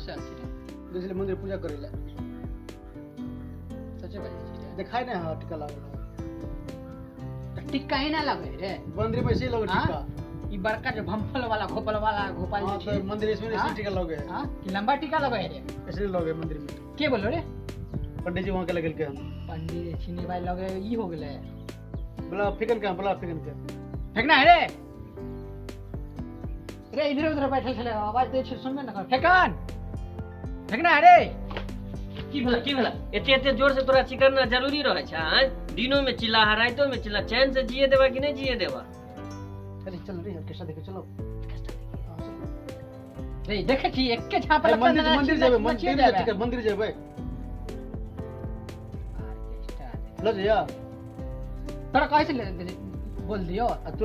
से आल छी रे? जैसे मंदिर पूजा करे ले सच्चे बात छी रे? दिखाई नहीं हां टिका लागल तो टिक्का ही ना लगे रे। मंदिर में से लगे हाँ? टिका ई बड़का जो भंफल वाला गोपाल हां जी तो मंदिर इसमें ऐसे टिका लगे हां कि लंबा टिका लगे रे? ऐसे लगे मंदिर में के बोलो रे? पंडित जी वहां के लगल के हम पंडित छिनी भाई लगे ई हो गेले। बोला फिकन के फेंकना है रे? रे इधर उधर बैठल छले आवाज दे छै सुनबे न कर। फेंकना है रे? की भला एते जोर से तोरा चिकरना जरूरी रहे छै? हैं दिनों में चिल्ला रातों में चिल्ला, चैन से जिए देवा कि नहीं जिए देवा? अरे चल रे कैसा देखे चलो रे देखे छी एक के छाप पर मंदिर जेबे मंदिर जेबे लो जा तोरा कैसे बोल दियो? तू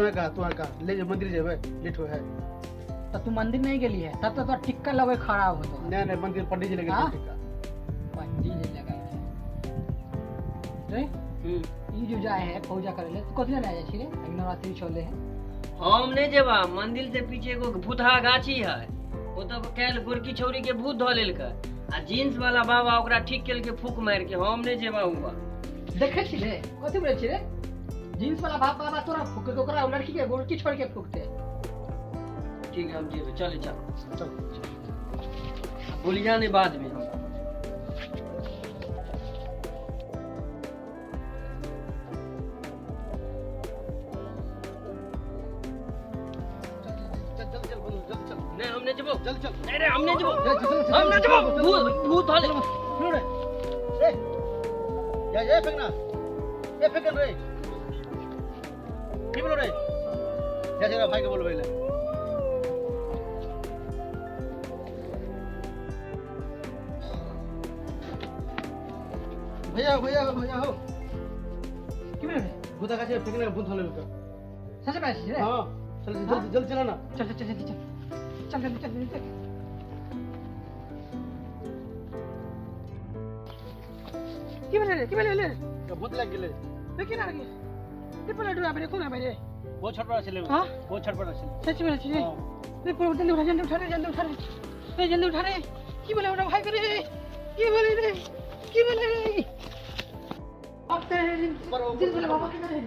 का ले जा मंदिर जेबे लेट हो है तो तू मंदिर नहीं गेली है तब तो टिक्का लगे खराब हो तो नहीं मंदिर पंडित जी लगे हाँ? टिक्का पंडित जी लगा रे ई जो जाए है पूजा करे ले कथि ले जाय छी रे? नवरात्रि चले है हम नहीं जेबा। मंदिर से पीछे एगो भूतहा गाछी है, वो तो कैल गोरकी छौरी के भूत धो लेल के आ जींस वाला बाबा ओकरा ठीक केल के फूक मार के। हम नहीं जेबा हुआ देखे छी रे कथि बोले छी रे? जींस वाला बाबा तोरा फूके तो ओकरा लड़की के गोरकी छोड़ के फूकते। ठीक है हम जेबे। चल बोलिया नहीं बाद में हम नहीं हमने जबो चल नहीं रे हमने जबो हमने जबो भूत हले सुन रे ये फेंकना ये फेंकन रे की बोलो रे जैसे भाई के बोल पहले भैया हो की बोले रे? भूता का फेंकने का भूत होले का सच बात छी रे? हां जल्दी चला ना चल की बोले ले भूत लग गेले लेकिन आगे ये बोले डरा बरे कोना बरे बहुत छटपटा चले हां बहुत छटपटा चले सच में छी रे? ये पूरा जल्दी उठा रे की बोले उठा भाई करे की बोले रे अब तेरे दिल बोले बाबा के रे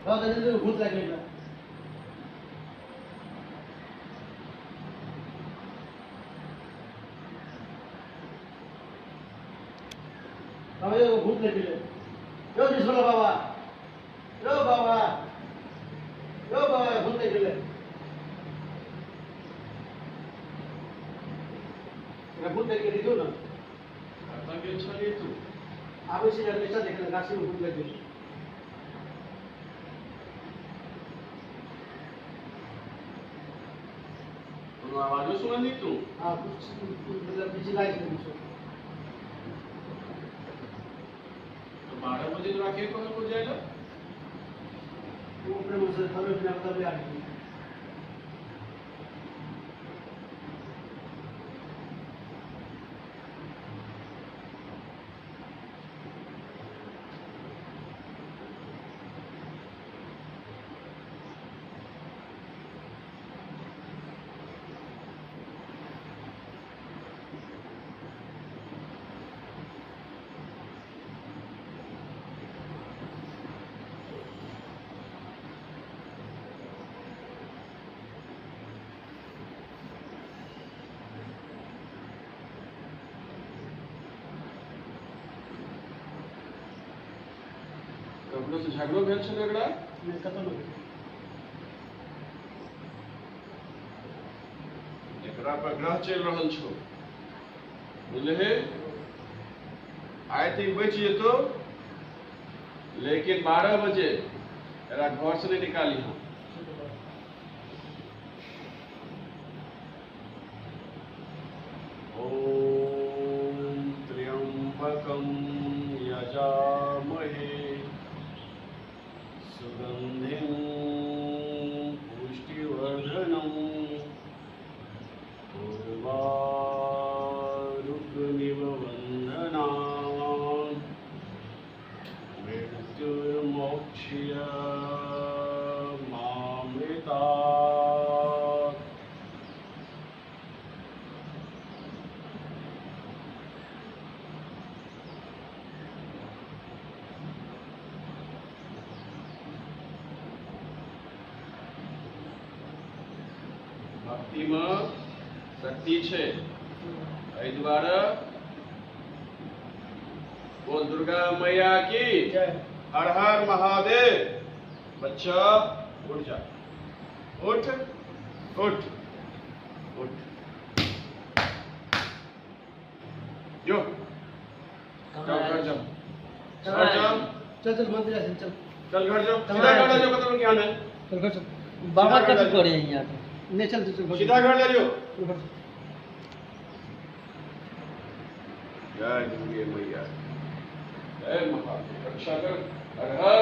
जल्दी भूत लग गेले भूत लग गेले यो जिसला बाबा भूत लग गेले भूत लग गेले दो ना आगे चलिए तू आगे से जल्दी देखना गाछी में भूत लग गेले आवाज़ सुना नहीं तू? हां कुछ मतलब बिजलाई से कुछ तो 12 बजे तो आके कौन हो जाएगा? वो अपने मुंह से खाने पीने का भी आ गई कपड़ों से झगड़ो भेल छल एकरा? खत्म हो एकरा पर ग्रह चल रहल छो बुझले? आइ तक बच जेतो लेकिन 12 बजे एकरा घर से नहीं निकाली हम। ओम त्र्यंबकम यजामहे सुगंधिं पुष्टिवर्धनम् उर्वारुकमिव वन्दनाम् भक्ति में शक्ति छे, एहि द्वारे बोल दुर्गा मैया की हर हर महादेव। बच्चा उठ जा, उठ उठ उठ, जो जाओ घर जाओ, घर जाओ, चल चल मंदिर है, चल चल घर जाओ, सीधा घर ले जाओ, मतलब क्या है, चल घर चल। बाबा कथी करे हैं यहाँ पे? ले चल चल सीधा घर ले जाओ। चल घर। जय दुर्गे मैया, जय महादेव, रक्षा कर, हर हर